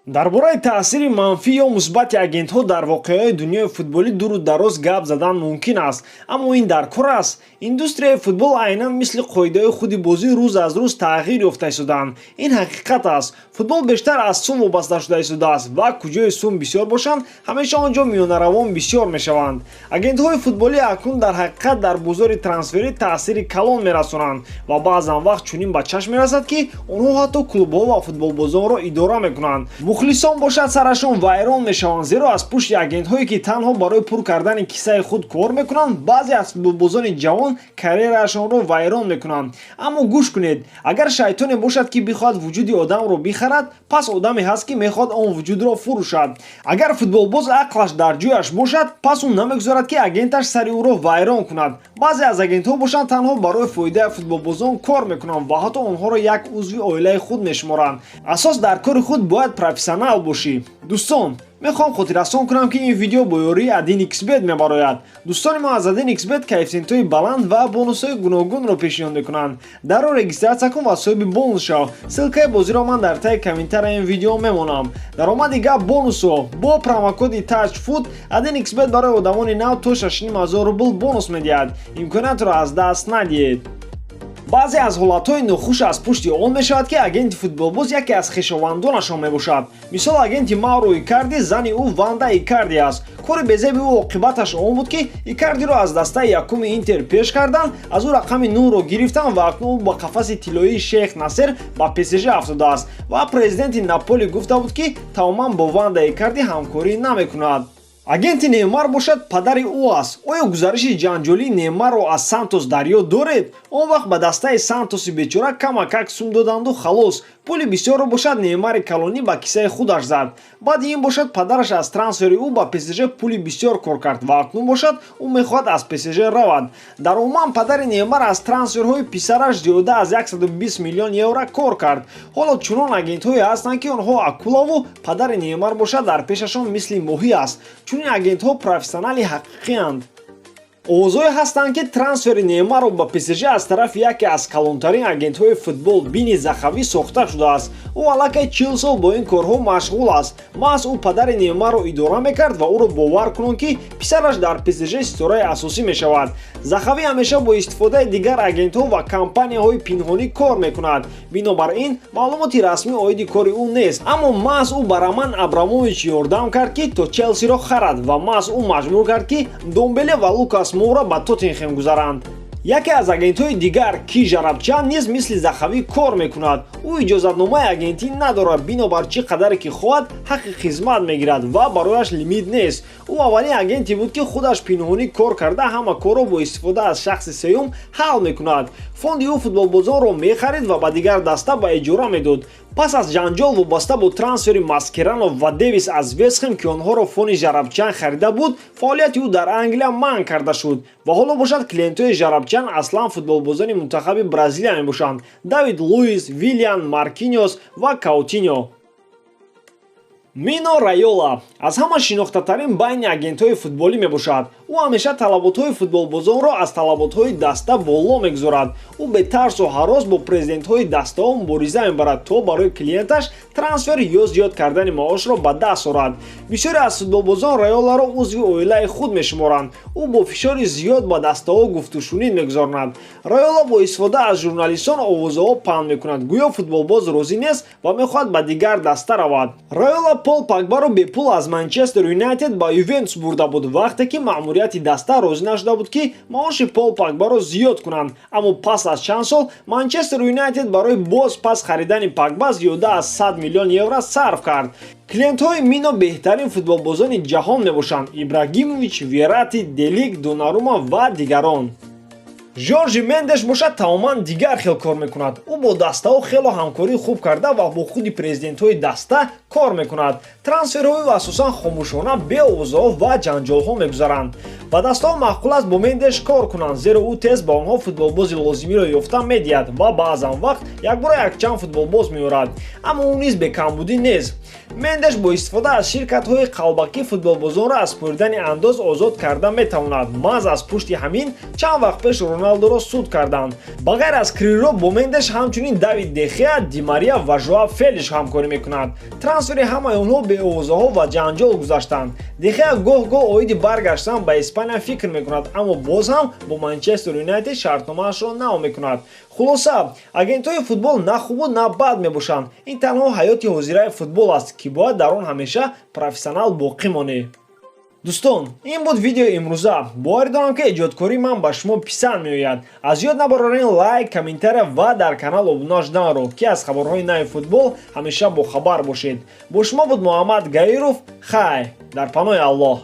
дар бораи таъсири манфӣ ё мусбати агентҳо дар воқеаҳои дунёи футболӣ дуру дароз гап задан мумкин аст, аммо ин дар кор аст. Индустрияи футбол айнан мисли қоидаҳои худи бозӣ рӯз аз рӯз тағйир ёфта истоданд. Ин ҳақиқат аст. Футбол бештар аз сум вобаста шуда истодааст ва куҷои сум бисёр бошанд, ҳамеша он ҷо миёнаравон бисёр мешаванд. Агентҳои футболӣ акнун дар ҳақиқат дар бозори трансферӣ таъсири калон мерасонанд ва баъзан вақт чунин ба чашм мерасад, ки онҳо ҳатто клубҳо ва футболбозонро идора мекунанд. Мухлисон бошад сарашон вайрон мешаванд, зеро аз пушти агентҳое ки танҳо барои пур кардани киссаи худ кор мекунанд, баъзе аз футболбозони ҷавон карьераашонро вайрон мекунанд. Аммо гӯш кунед, агар шайтоне бошад ки бихоҳад вуҷуди одамро бихарад, пас одаме ҳаст ки мехоҳад он вуҷудро фурӯшад. Агар футболбоз ақлаш дар ҷояш бошад, пас он намегузорад ки агенташ сари ӯро вайрон кунад. баъзе аз агентҳо бошанд танҳо барои фоидаи футболбозон кор мекунанд ва ҳатто онҳоро як узви оилаи худ мешуморанд. асос дар кори худ бояд профессионал бошӣ. дӯстон, мехоҳам хотиррасон кунам ки ин видео бо ёрии AdinXBet мебарояд. дӯстони мо аз AdinXBet коэффициентҳои баланд ва бонусҳои гуногунро пешниҳод мекунанд. даро регистратсия кун ва соҳиби бонус шав. ссылкаи бозиро ман дар таги комментария ин видео мемонам. даромади гап бонусҳо. бо промокоди TAJFUT AdinXBet барои одамони нав то 6000 рубл бонус медиҳад. имкониятро аз даст надиҳед. баъзе аз ҳолатҳои нохуш аз пушти он мешавад ки агенти футболбоз яке аз хешовандонашон мебошад. мисол агенти Мауро Икарди зани ӯ Ванда Икарди аст. кори безеби ӯ оқибаташ он буд ки Икардиро аз дастаи якуми Интер пеш кардан, аз ӯ рақами 9-ро гирифтан ва акнун ӯ ба қафаси тиллоии Шейх Насер ба ПСЖ афтодааст ва президенти Наполи гуфта буд ки тамоман бо Ванда Икарди ҳамкорӣ намекунад. агенти Неймар бошад падари ӯ аст. оё гузариши ҷанҷолии Неймарро аз Сантос дар ёд доред? он вақт ба дастаи Сантоси бечора камакак сум доданду халос. пули бисёрро бошад Неймари калонӣ ба киссаи худаш зад. баъди ин бошад падараш аз трансфери ӯ ба ПСЖ пули бисёр кор кард ва акнун бошад ӯ мехоҳад аз ПСЖ равад. дар умуман падари Неймар аз трансферҳои писараш зиёда аз 120 миллион евро кор кард. ҳоло чунон агентҳое ҳастанд ки онҳо акулаву падари Неймар бошад дар пешашон мисли моҳӣ аст. чунин агентҳо профессионали ҳақиқианд. овозҳое ҳастанд ки трансфери Неймарро ба ПСЖ аз тарафи яке аз калонтарин агентҳои футбол Бини Захавӣ сохта шудааст. ӯ аллакай 40 сол бо ин корҳо машғул аст. маҳз ӯ падари Неймарро идора мекард ва ӯро бовар кунон ки писараш дар ПСЖ ситораи асосӣ мешавад. Захавӣ ҳамеша бо истифодаи дигар агентҳо ва компанияҳои пинҳонӣ кор мекунад. бинобар ин маълумоти расмӣ оиди кори ӯ нест. аммо маҳз ӯ ба Роман Абрамович ёрдам кард ки то Челсиро харад ва маҳз ӯ маҷбур кард ки Домбеле ва Лукас Моура ба Тоттенхем гузаранд. яке аз агентҳои дигар Ки Жарабчан низ мисли Захавӣ кор мекунад. ӯ иҷозатномаи агентӣ надорад, бинобар чӣ қадаре ки хоҳад ҳаққи хизмат мегирад ва барояш лимит нест. ӯ аввалин агенте буд ки худаш пинҳонӣ кор карда ҳама корро бо истифода аз шахси сеюм ҳал мекунад. фонди ӯ футболбозонро мехарид ва ба дигар даста ба иҷора медод. пас аз ҷанҷол вобаста бо трансфери Маскеранов ва Девис аз Вестхэм ки онҳоро фони Жарабчан харида буд, фаъолияти ӯ дар Англия манъ карда шуд ва ҳоло бошад клиентҳои Жарабчан аслан футболбозони мунтахаби Бразилия мебошанд: Давид Луис, Виллиан, Маркиньос ва Каутиньо. Мино Райола аз ҳама шинохтатарин байни агентҳои футболӣ мебошад. ӯ ҳамеша талаботҳои футболбозонро аз талаботҳои даста боло мегузорад. ӯ бетарсу ҳарос бо президентҳои дастаҳо мубориза мебарад то барои клиенташ трансфер ё зиёд кардани маошро ба даст орад. бисёре аз футболбозон Райоларо узви оилаи худ мешуморанд. ӯ бо фишори зиёд ба дастаҳо гуфтушунид мегузаронад. Райола бо истифода аз журналистон овозаҳо паҳн мекунад, гӯё футболбоз розӣ нест ва мехоҳад ба дигар даста равад. Райола Пол Погбаро бепул аз Манчестер Юнайтед ба Ювентус бурда буд, вақте ки маъмурияти даста розӣ нашуда буд ки маоши Пол Погбаро зиёд кунанд. аммо пас аз чанд сол Манчестер Юнайтед барои боз пас харидани Погба зиёда аз 100 миллион евро сарф кард. клиентҳои Мино беҳтарин футболбозони ҷаҳон мебошанд: Ибрагимович, Верати, Делик, Донарума ва дигарон. Жоржи Мендеш бошад тамоман дигар хел кор мекунад. ӯ бо дастаҳо хело ҳамкорӣ хуб карда ва бо худи президентҳои даста кор мекунад. трансферҳои ӯ асосан хомӯшона бе овозаҳо ва ҷанҷолҳо мегузаранд. ба дастаҳо маъқул аст бо Мендеш кор кунанд, зеро ӯ тез ба онҳо футболбози лозимиро ёфта медиҳад ва баъзан вақт якбора якчанд футболбоз меорад. аммо ӯ низ бекамбудӣ нест. Мендеш бо истифода аз ширкатҳои қалбакӣ футболбозонро аз пуридани андоз озод карда метавонад. маҳз аз пушти ҳамин чанд вақт пеш Роналдоро суд карданд. Ба ғайр аз Крило бо Мендеш ҳамчунин Давид де Геа, Ди Мария ва Жоао Фелиш ҳамкорӣ мекунад. Трансфери ҳамаи онҳо беовозаҳо ва ҷанҷол гузаштанд. Де Геа гоҳ-гоҳ оиди баргаштан ба Испания фикр мекунад, аммо боз ҳам бо Манчестер Юнайтед шартномаашро нао мекунад. Хулоса, агентҳои футбол на хубу на бад мебошанд. Ин танҳо ҳаёти ҳозираи футбол аст ки бояд дар он ҳамеша профессионал боқӣ монӣ. Дӯстон, ин буд видеои имрӯза. Боварӣ дорам ки эҷодкории ман ба шумо писанд меояд. Аз ёд набарорен лайк, комментария ва дар канал обуна шуданро, ки аз хабарҳои нави футбол ҳамеша бохабар бошед. Бо шумо буд Муҳаммад Гаиров. Хай, дар паноҳи Аллоҳ.